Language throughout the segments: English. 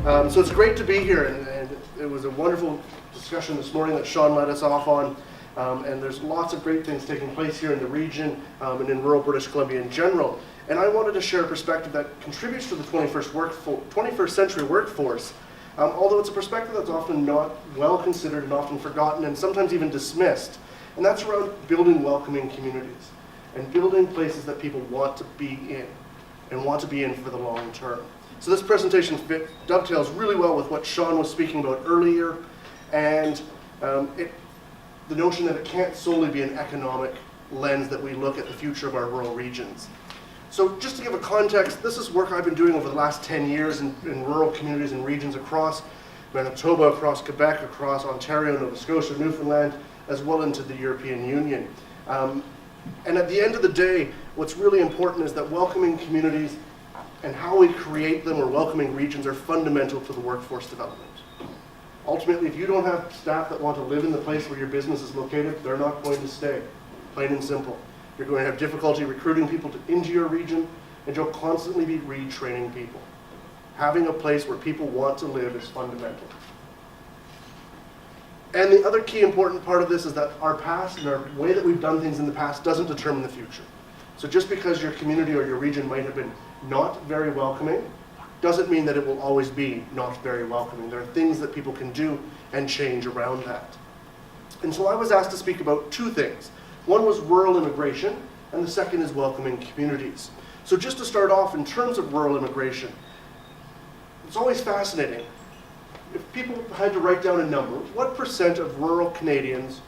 So it's great to be here, and it was a wonderful discussion this morning that Sean led us off on. And there's lots of great things taking place here in the region and in rural British Columbia in general. And I wanted to share a perspective that contributes to the 21st century workforce, although it's a perspective that's often not well considered and often forgotten and sometimes even dismissed. And that's around building welcoming communities and building places that people want to be in and want to be in for the long term. So this presentation dovetails really well with what Sean was speaking about earlier, and the notion that it can't solely be an economic lens that we look at the future of our rural regions. So just to give a context, this is work I've been doing over the last 10 years in rural communities and regions across Manitoba, across Quebec, across Ontario, Nova Scotia, Newfoundland, as well into the European Union. And at the end of the day, what's really important is that welcoming communities and how we create them, or welcoming regions, are fundamental to the workforce development. Ultimately, if you don't have staff that want to live in the place where your business is located, they're not going to stay, plain and simple. You're going to have difficulty recruiting people into your region, and you'll constantly be retraining people. Having a place where people want to live is fundamental. And the other key important part of this is that our past and our way that we've done things in the past doesn't determine the future. So just because your community or your region might have been not very welcoming, doesn't mean that it will always be not very welcoming. There are things that people can do and change around that. And so I was asked to speak about two things. One was rural immigration, and the second is welcoming communities. So just to start off, in terms of rural immigration, it's always fascinating. If people had to write down a number, what percent of rural Canadians,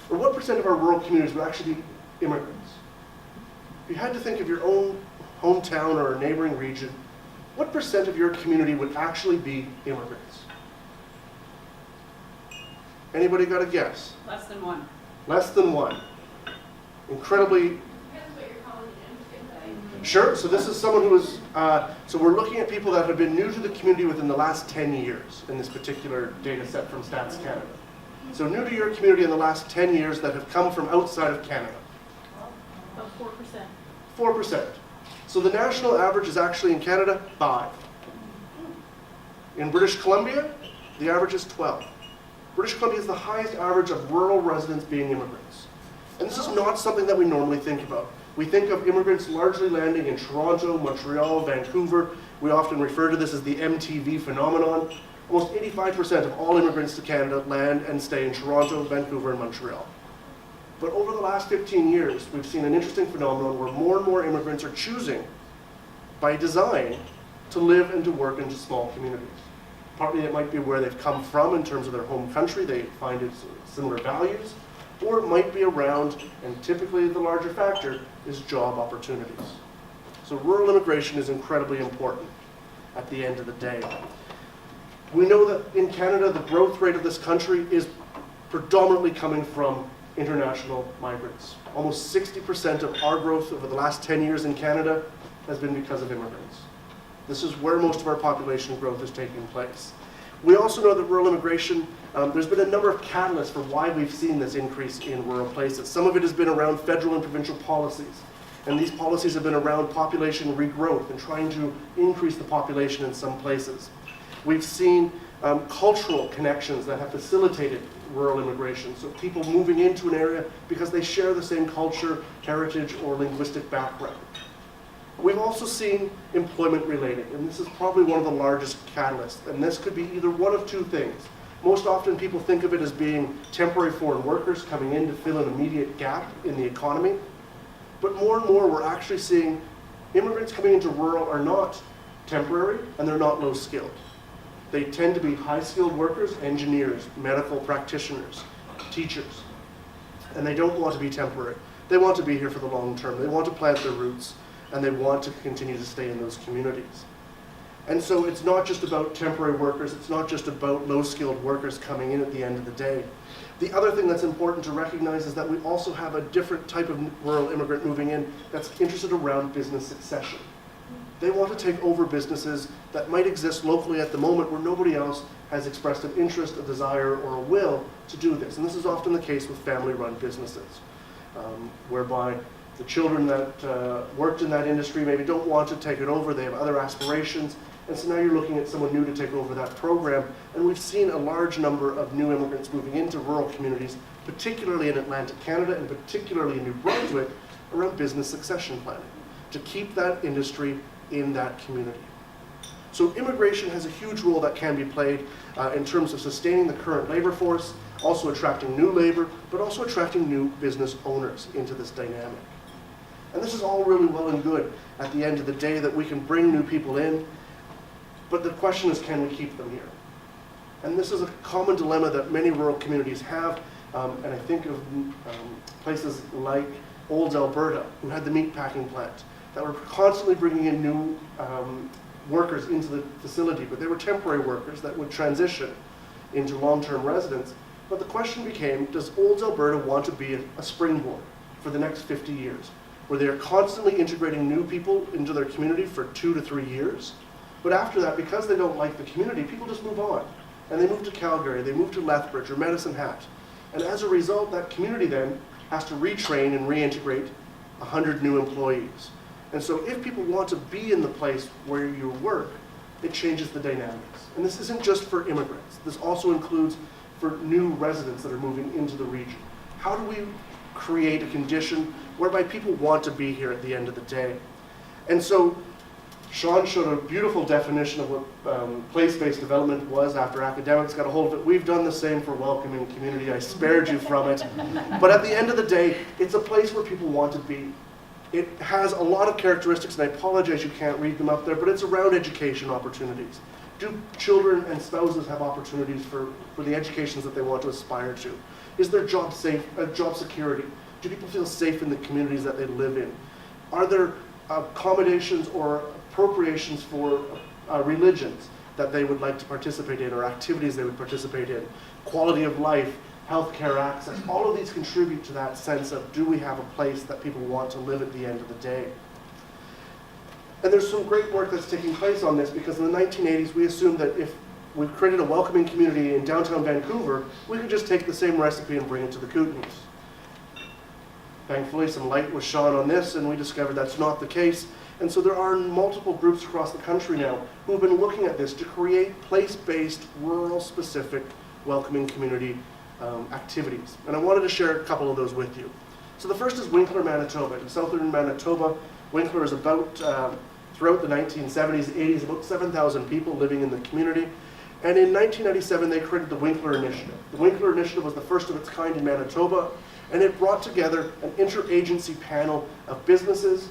or what percent of our rural communities would actually be immigrants? If you had to think of your own hometown or a neighboring region, what percent of your community would actually be immigrants? Anybody got a guess? Less than one. Less than one. Incredibly. Depends what you're calling it. Sure, so this is someone who is, so we're looking at people that have been new to the community within the last 10 years in this particular data set from Stats Canada. So new to your community in the last 10 years that have come from outside of Canada. About 4%. 4%. So the national average is actually in Canada, 5. In British Columbia, the average is 12. British Columbia is the highest average of rural residents being immigrants. And this is not something that we normally think about. We think of immigrants largely landing in Toronto, Montreal, Vancouver. We often refer to this as the MTV phenomenon. Almost 85% of all immigrants to Canada land and stay in Toronto, Vancouver, and Montreal. But over the last 15 years, we've seen an interesting phenomenon where more and more immigrants are choosing, by design, to live and to work into small communities. Partly it might be where they've come from in terms of their home country, they find it similar values, or it might be around, and typically the larger factor, is job opportunities. So rural immigration is incredibly important at the end of the day. We know that in Canada, the growth rate of this country is predominantly coming from international migrants. Almost 60% of our growth over the last 10 years in Canada has been because of immigrants. This is where most of our population growth is taking place. We also know that rural immigration, there's been a number of catalysts for why we've seen this increase in rural places. Some of it has been around federal and provincial policies. And these policies have been around population regrowth and trying to increase the population in some places. We've seen cultural connections that have facilitated rural immigration. So people moving into an area because they share the same culture, heritage, or linguistic background. We've also seen employment related, and this is probably one of the largest catalysts. And this could be either one of two things. Most often people think of it as being temporary foreign workers coming in to fill an immediate gap in the economy. But more and more we're actually seeing immigrants coming into rural are not temporary and they're not low skilled. They tend to be high-skilled workers, engineers, medical practitioners, teachers. And they don't want to be temporary. They want to be here for the long term. They want to plant their roots, and they want to continue to stay in those communities. And so it's not just about temporary workers. It's not just about low-skilled workers coming in at the end of the day. The other thing that's important to recognize is that we also have a different type of rural immigrant moving in that's interested around business succession. They want to take over businesses that might exist locally at the moment where nobody else has expressed an interest, a desire, or a will to do this. And this is often the case with family-run businesses, whereby the children that worked in that industry maybe don't want to take it over, they have other aspirations, And so now you're looking at someone new to take over that program. And we've seen a large number of new immigrants moving into rural communities, particularly in Atlantic Canada and particularly in New Brunswick, around business succession planning, to keep that industry in that community. So immigration has a huge role that can be played in terms of sustaining the current labor force, also attracting new labor, but also attracting new business owners into this dynamic. And this is all really well and good at the end of the day, that we can bring new people in, but the question is, can we keep them here? And this is a common dilemma that many rural communities have, and I think of places like Olds, Alberta, who had the meat packing plant, that were constantly bringing in new workers into the facility, but they were temporary workers that would transition into long-term residents. But the question became, does Olds, Alberta want to be a springboard for the next 50 years, where they are constantly integrating new people into their community for 2 to 3 years? But after that, because they don't like the community, people just move on. And they move to Calgary, they move to Lethbridge or Medicine Hat. And as a result, that community then has to retrain and reintegrate 100 new employees. And so if people want to be in the place where you work, it changes the dynamics. And this isn't just for immigrants. This also includes for new residents that are moving into the region. How do we create a condition whereby people want to be here at the end of the day? And so Sean showed a beautiful definition of what place-based development was after academics got a hold of it. We've done the same for welcoming community. I spared you from it. But at the end of the day, it's a place where people want to be. It has a lot of characteristics, and I apologize you can't read them up there, but it's around education opportunities. Do children and spouses have opportunities for the educations that they want to aspire to? Is there job security? Do people feel safe in the communities that they live in? Are there accommodations or appropriations for religions that they would like to participate in, or activities they would participate in? Quality of life, healthcare access, all of these contribute to that sense of, do we have a place that people want to live at the end of the day? And there's some great work that's taking place on this, because in the 1980s we assumed that if we created a welcoming community in downtown Vancouver, we could just take the same recipe and bring it to the Kootenays. Thankfully, some light was shone on this, and we discovered that's not the case. And so there are multiple groups across the country now who have been looking at this to create place-based, rural-specific, welcoming community activities. And I wanted to share a couple of those with you. So the first is Winkler, Manitoba. In southern Manitoba, Winkler is about, throughout the 1970s, 80s, about 7,000 people living in the community. And in 1997, they created the Winkler Initiative. The Winkler Initiative was the first of its kind in Manitoba, and it brought together an interagency panel of businesses,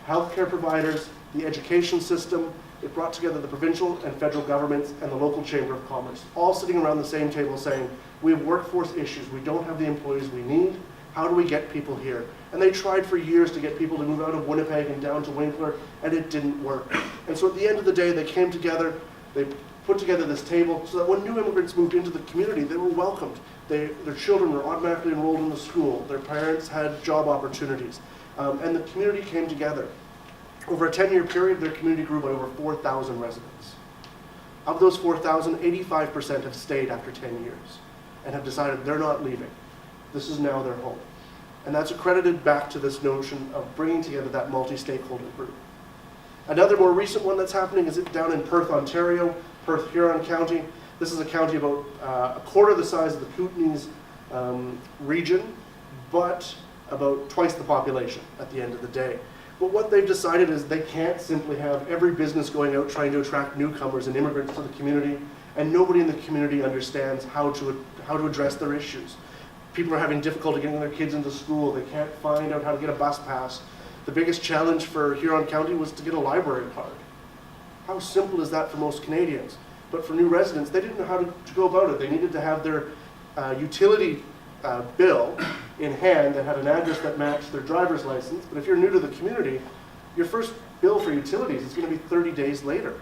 healthcare providers, the education system. It brought together the provincial and federal governments and the local chamber of commerce, all sitting around the same table saying, we have workforce issues, we don't have the employees we need, how do we get people here? And they tried for years to get people to move out of Winnipeg and down to Winkler, and it didn't work. And so at the end of the day, they came together, they put together this table so that when new immigrants moved into the community, they were welcomed. Their children were automatically enrolled in the school, their parents had job opportunities, and the community came together. Over a 10-year period, their community grew by over 4,000 residents. Of those 4,000, 85% have stayed after 10 years and have decided they're not leaving. This is now their home. And that's accredited back to this notion of bringing together that multi-stakeholder group. Another more recent one that's happening is down in Perth, Ontario, Perth, Huron County. This is a county about a quarter the size of the Kootenays region, but about twice the population at the end of the day. But what they've decided is they can't simply have every business going out trying to attract newcomers and immigrants to the community, and nobody in the community understands how to address their issues. People are having difficulty getting their kids into school. They can't find out how to get a bus pass. The biggest challenge for Huron County was to get a library card. How simple is that for most Canadians? But for new residents, they didn't know how to go about it. They needed to have their utility bill in hand that had an address that matched their driver's license. But if you're new to the community, your first bill for utilities is going to be 30 days later.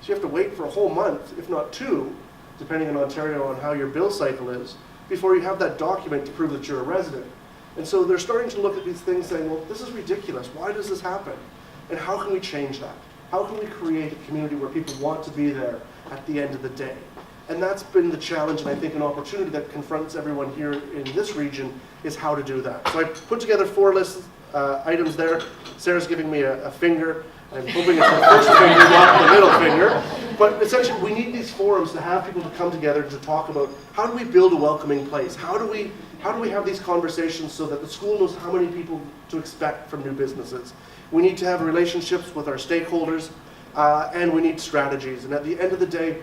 So you have to wait for a whole month, if not 2, depending in Ontario on how your bill cycle is, before you have that document to prove that you're a resident. And so they're starting to look at these things saying, well, this is ridiculous. Why does this happen? And how can we change that? How can we create a community where people want to be there at the end of the day? And that's been the challenge, and I think an opportunity that confronts everyone here in this region is how to do that. So I put together 4 items there. Sarah's giving me a finger. I'm hoping it's the first finger, not the middle finger. But essentially, we need these forums to have people to come together to talk about how do we build a welcoming place? How do we have these conversations so that the school knows how many people to expect from new businesses? We need to have relationships with our stakeholders, and we need strategies. And at the end of the day,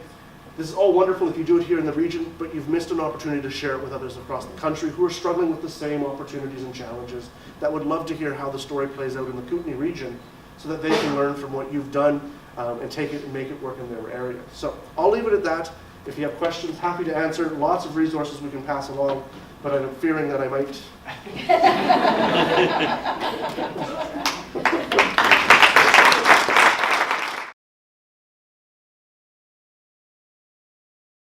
this is all wonderful if you do it here in the region, but you've missed an opportunity to share it with others across the country who are struggling with the same opportunities and challenges that would love to hear how the story plays out in the Kootenay region so that they can learn from what you've done and take it and make it work in their area. So I'll leave it at that. If you have questions, happy to answer. Lots of resources we can pass along, but I'm fearing that I might